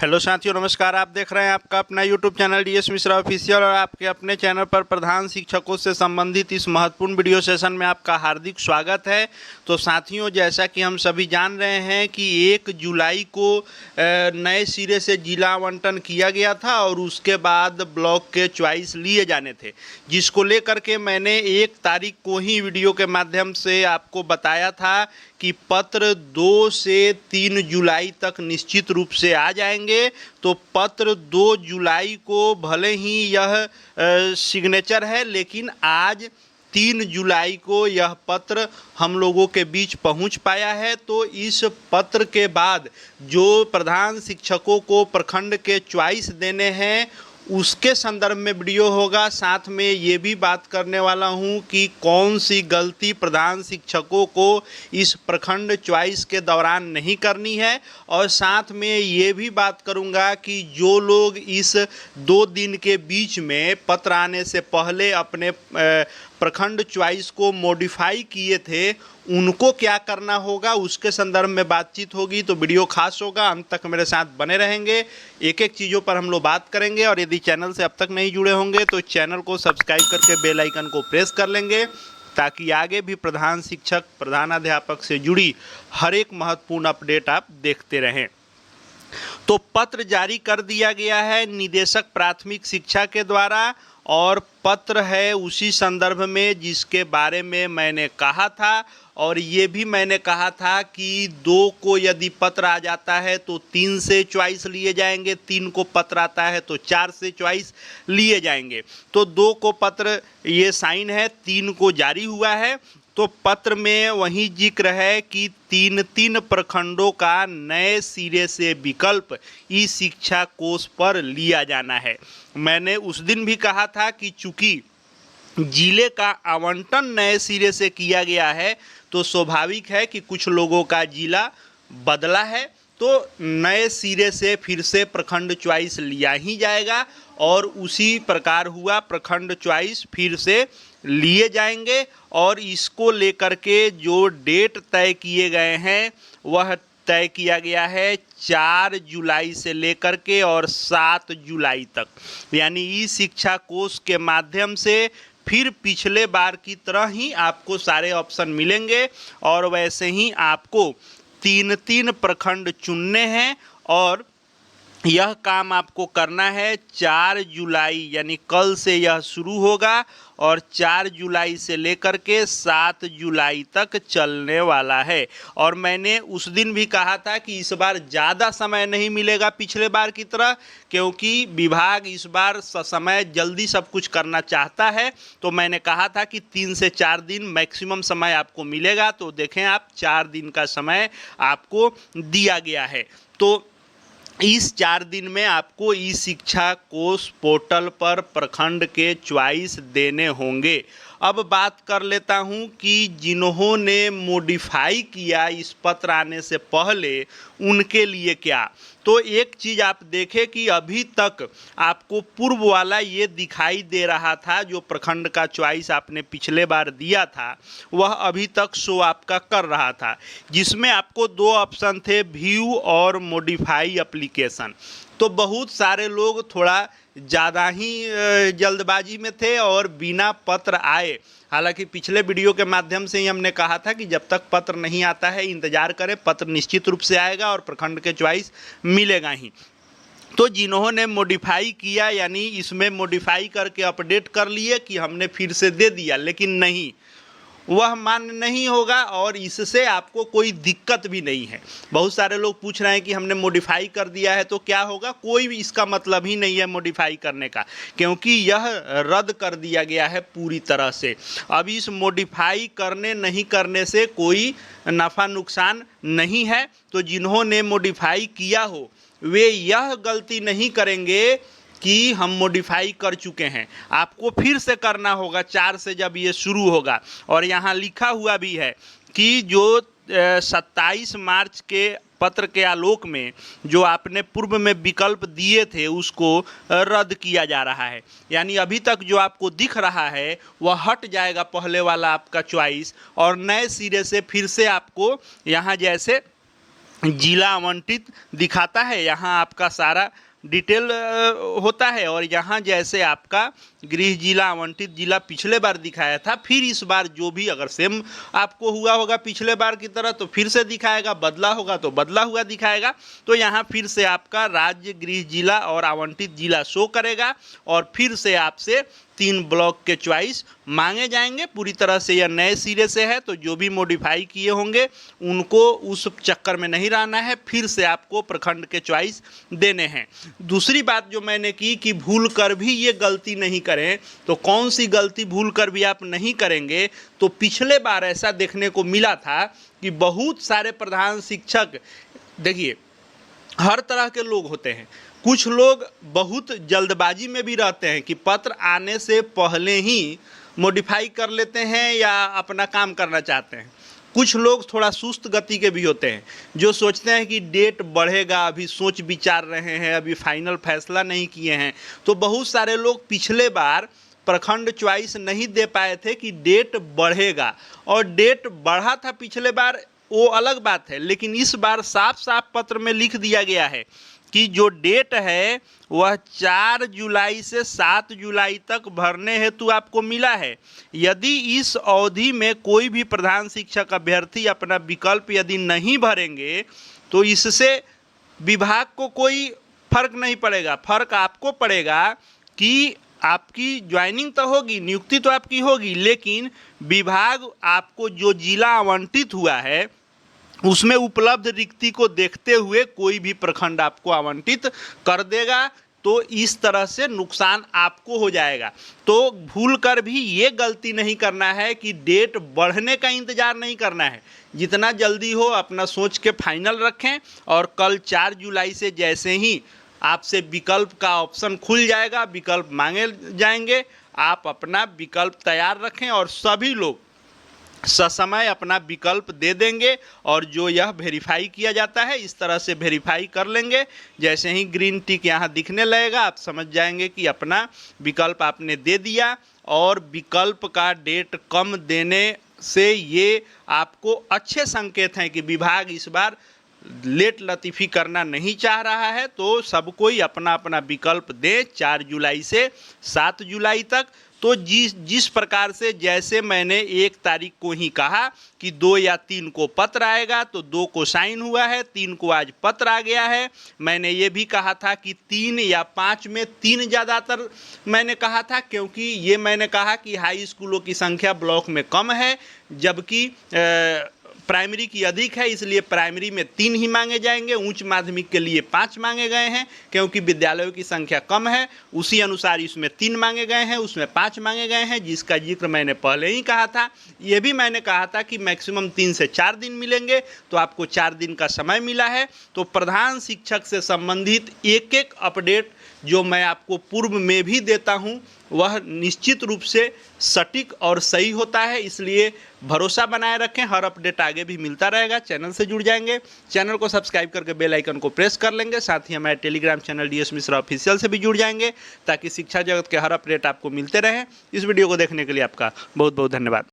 Hello साथियों, नमस्कार। आप देख रहे हैं आपका अपना YouTube channel DS Mishra official और आपके अपने चैनल पर प्रधान शिक्षकों से संबंधित इस महत्वपूर्ण वीडियो सेशन में आपका हार्दिक स्वागत है। तो साथियों, जैसा कि हम सभी जान रहे हैं कि 1 जुलाई को नए सिरे से जिला आवंटन किया गया था और उसके बाद ब्लॉक के चॉइस लिए जाने थे, जिसको लेकर के मैंने 1 तारीख को ही वीडियो के माध्यम से आपको बताया था कि पत्र 2 से 3 जुलाई तक निश्चित रूप से आ जाएंगे। तो पत्र 2 जुलाई को भले ही यह सिग्नेचर है, लेकिन आज 3 जुलाई को यह पत्र हम लोगों के बीच पहुंच पाया है। तो इस पत्र के बाद जो प्रधान शिक्षकों को प्रखंड के चॉइस देने हैं उसके संदर्भ में वीडियो होगा। साथ में ये भी बात करने वाला हूँ कि कौन सी गलती प्रधान शिक्षकों को इस प्रखंड चॉइस के दौरान नहीं करनी है, और साथ में ये भी बात करूँगा कि जो लोग इस 2 दिन के बीच में पत्र आने से पहले अपने प्रखंड चॉइस को मॉडिफाई किए थे उनको क्या करना होगा, उसके संदर्भ में बातचीत होगी। तो वीडियो खास होगा, अंत तक मेरे साथ बने रहेंगे। एक एक चीज़ों पर हम लोग बात करेंगे, और यदि चैनल से अब तक नहीं जुड़े होंगे तो चैनल को सब्सक्राइब करके बेल आइकन को प्रेस कर लेंगे, ताकि आगे भी प्रधान शिक्षक प्रधानाध्यापक से जुड़ी हर एक महत्वपूर्ण अपडेट आप देखते रहें। तो पत्र जारी कर दिया गया है निदेशक प्राथमिक शिक्षा के द्वारा, और पत्र है उसी संदर्भ में जिसके बारे में मैंने कहा था। और ये भी मैंने कहा था कि 2 को यदि पत्र आ जाता है तो 3 से चॉइस लिए जाएंगे, 3 को पत्र आता है तो 4 से चॉइस लिए जाएंगे। तो 2 को पत्र ये साइन है, 3 को जारी हुआ है। तो पत्र में वही जिक्र है कि 3 प्रखंडों का नए सिरे से विकल्प ई शिक्षा कोष पर लिया जाना है। मैंने उस दिन भी कहा था कि चूंकि जिले का आवंटन नए सिरे से किया गया है तो स्वाभाविक है कि कुछ लोगों का जिला बदला है, तो नए सिरे से फिर से प्रखंड चॉइस लिया ही जाएगा। और उसी प्रकार हुआ, प्रखंड चॉइस फिर से लिए जाएंगे। और इसको लेकर के जो डेट तय किए गए हैं वह तय किया गया है 4 जुलाई से लेकर के और 7 जुलाई तक, यानी ई शिक्षा कोष के माध्यम से फिर पिछले बार की तरह ही आपको सारे ऑप्शन मिलेंगे, और वैसे ही आपको 3 प्रखंड चुनने हैं। और यह काम आपको करना है 4 जुलाई, यानी कल से यह शुरू होगा और 4 जुलाई से लेकर के 7 जुलाई तक चलने वाला है। और मैंने उस दिन भी कहा था कि इस बार ज़्यादा समय नहीं मिलेगा पिछले बार की तरह, क्योंकि विभाग इस बार समय जल्दी सब कुछ करना चाहता है। तो मैंने कहा था कि 3 से 4 दिन मैक्सिमम समय आपको मिलेगा। तो देखें आप, 4 दिन का समय आपको दिया गया है। तो इस 4 दिन में आपको ई शिक्षा कोष पोर्टल पर प्रखंड के चॉइस देने होंगे। अब बात कर लेता हूं कि जिन्होंने मॉडिफाई किया इस पत्र आने से पहले उनके लिए क्या। तो एक चीज़ आप देखें कि अभी तक आपको पूर्व वाला ये दिखाई दे रहा था, जो प्रखंड का चॉइस आपने पिछले बार दिया था वह अभी तक शो आपका कर रहा था, जिसमें आपको 2 ऑप्शन थे, व्यू और मॉडिफाई एप्लीकेशन। तो बहुत सारे लोग थोड़ा ज़्यादा ही जल्दबाजी में थे और बिना पत्र आए, हालांकि पिछले वीडियो के माध्यम से ही हमने कहा था कि जब तक पत्र नहीं आता है इंतज़ार करें, पत्र निश्चित रूप से आएगा और प्रखंड के चॉइस मिलेगा ही। तो जिन्होंने मॉडिफाई किया, यानी इसमें मॉडिफाई करके अपडेट कर लिए कि हमने फिर से दे दिया, लेकिन नहीं, वह मान्य नहीं होगा और इससे आपको कोई दिक्कत भी नहीं है। बहुत सारे लोग पूछ रहे हैं कि हमने मॉडिफाई कर दिया है तो क्या होगा। कोई भी इसका मतलब ही नहीं है मॉडिफाई करने का, क्योंकि यह रद्द कर दिया गया है पूरी तरह से। अब इस मॉडिफाई करने नहीं करने से कोई नफ़ा नुकसान नहीं है। तो जिन्होंने मॉडिफाई किया हो वे यह गलती नहीं करेंगे कि हम मॉडिफाई कर चुके हैं, आपको फिर से करना होगा 4 से जब ये शुरू होगा। और यहाँ लिखा हुआ भी है कि जो 27 मार्च के पत्र के आलोक में जो आपने पूर्व में विकल्प दिए थे उसको रद्द किया जा रहा है, यानी अभी तक जो आपको दिख रहा है वह हट जाएगा पहले वाला आपका चॉइस, और नए सिरे से फिर से आपको यहाँ जैसे जिला आवंटित दिखाता है, यहाँ आपका सारा डिटेल होता है। और यहाँ जैसे आपका गृह जिला आवंटित जिला पिछले बार दिखाया था, फिर इस बार जो भी अगर सेम आपको हुआ होगा पिछले बार की तरह तो फिर से दिखाएगा, बदला होगा तो बदला हुआ दिखाएगा। तो यहाँ फिर से आपका राज्य, गृह जिला और आवंटित जिला शो करेगा और फिर से आपसे 3 ब्लॉक के चॉइस मांगे जाएंगे। पूरी तरह से यह नए सिरे से है, तो जो भी मॉडिफाई किए होंगे उनको उस चक्कर में नहीं रहना है, फिर से आपको प्रखंड के चॉइस देने हैं। दूसरी बात जो मैंने की कि भूल कर भी ये गलती नहीं करें, तो कौन सी गलती भूल कर भी आप नहीं करेंगे, तो पिछले बार ऐसा देखने को मिला था कि बहुत सारे प्रधान शिक्षक, देखिए हर तरह के लोग होते हैं। कुछ लोग बहुत जल्दबाजी में भी रहते हैं कि पत्र आने से पहले ही मॉडिफाई कर लेते हैं या अपना काम करना चाहते हैं। कुछ लोग थोड़ा सुस्त गति के भी होते हैं जो सोचते हैं कि डेट बढ़ेगा, अभी सोच विचार रहे हैं, अभी फाइनल फैसला नहीं किए हैं। तो बहुत सारे लोग पिछले बार प्रखंड चॉइस नहीं दे पाए थे कि डेट बढ़ेगा, और डेट बढ़ा था पिछले बार, वो अलग बात है। लेकिन इस बार साफ साफ पत्र में लिख दिया गया है कि जो डेट है वह 4 जुलाई से 7 जुलाई तक भरने हेतु आपको मिला है। यदि इस अवधि में कोई भी प्रधान शिक्षक अभ्यर्थी अपना विकल्प यदि नहीं भरेंगे तो इससे विभाग को कोई फर्क नहीं पड़ेगा। फर्क आपको पड़ेगा कि आपकी ज्वाइनिंग तो होगी, नियुक्ति तो आपकी होगी, लेकिन विभाग आपको जो जिला आवंटित हुआ है उसमें उपलब्ध रिक्ति को देखते हुए कोई भी प्रखंड आपको आवंटित कर देगा। तो इस तरह से नुकसान आपको हो जाएगा। तो भूल कर भी ये गलती नहीं करना है कि डेट बढ़ने का इंतज़ार नहीं करना है। जितना जल्दी हो अपना सोच के फाइनल रखें, और कल 4 जुलाई से जैसे ही आपसे विकल्प का ऑप्शन खुल जाएगा, विकल्प मांगे जाएंगे, आप अपना विकल्प तैयार रखें और सभी लोग ससमय अपना विकल्प दे देंगे। और जो यह वेरीफाई किया जाता है इस तरह से वेरीफाई कर लेंगे। जैसे ही ग्रीन टिक यहाँ दिखने लगेगा आप समझ जाएंगे कि अपना विकल्प आपने दे दिया। और विकल्प का डेट कम देने से ये आपको अच्छे संकेत हैं कि विभाग इस बार लेट लतीफ़ी करना नहीं चाह रहा है। तो सब कोई अपना अपना विकल्प दे 4 जुलाई से 7 जुलाई तक। तो जिस प्रकार से जैसे मैंने 1 तारीख को ही कहा कि 2 या 3 को पत्र आएगा, तो 2 को साइन हुआ है, 3 को आज पत्र आ गया है। मैंने ये भी कहा था कि 3 या 5 में 3 ज़्यादातर मैंने कहा था, क्योंकि ये मैंने कहा कि हाई स्कूलों की संख्या ब्लॉक में कम है जबकि प्राइमरी की अधिक है, इसलिए प्राइमरी में 3 ही मांगे जाएंगे। उच्च माध्यमिक के लिए 5 मांगे गए हैं क्योंकि विद्यालयों की संख्या कम है। उसी अनुसार इसमें 3 मांगे गए हैं, उसमें 5 मांगे गए हैं, जिसका जिक्र मैंने पहले ही कहा था। ये भी मैंने कहा था कि मैक्सिमम 3 से 4 दिन मिलेंगे, तो आपको 4 दिन का समय मिला है। तो प्रधान शिक्षक से संबंधित एक अपडेट जो मैं आपको पूर्व में भी देता हूँ वह निश्चित रूप से सटीक और सही होता है, इसलिए भरोसा बनाए रखें। हर अपडेट आगे भी मिलता रहेगा। चैनल से जुड़ जाएंगे, चैनल को सब्सक्राइब करके बेल आइकन को प्रेस कर लेंगे। साथ ही हमारे Telegram channel DS Mishra official से भी जुड़ जाएंगे ताकि शिक्षा जगत के हर अपडेट आपको मिलते रहें। इस वीडियो को देखने के लिए आपका बहुत बहुत धन्यवाद।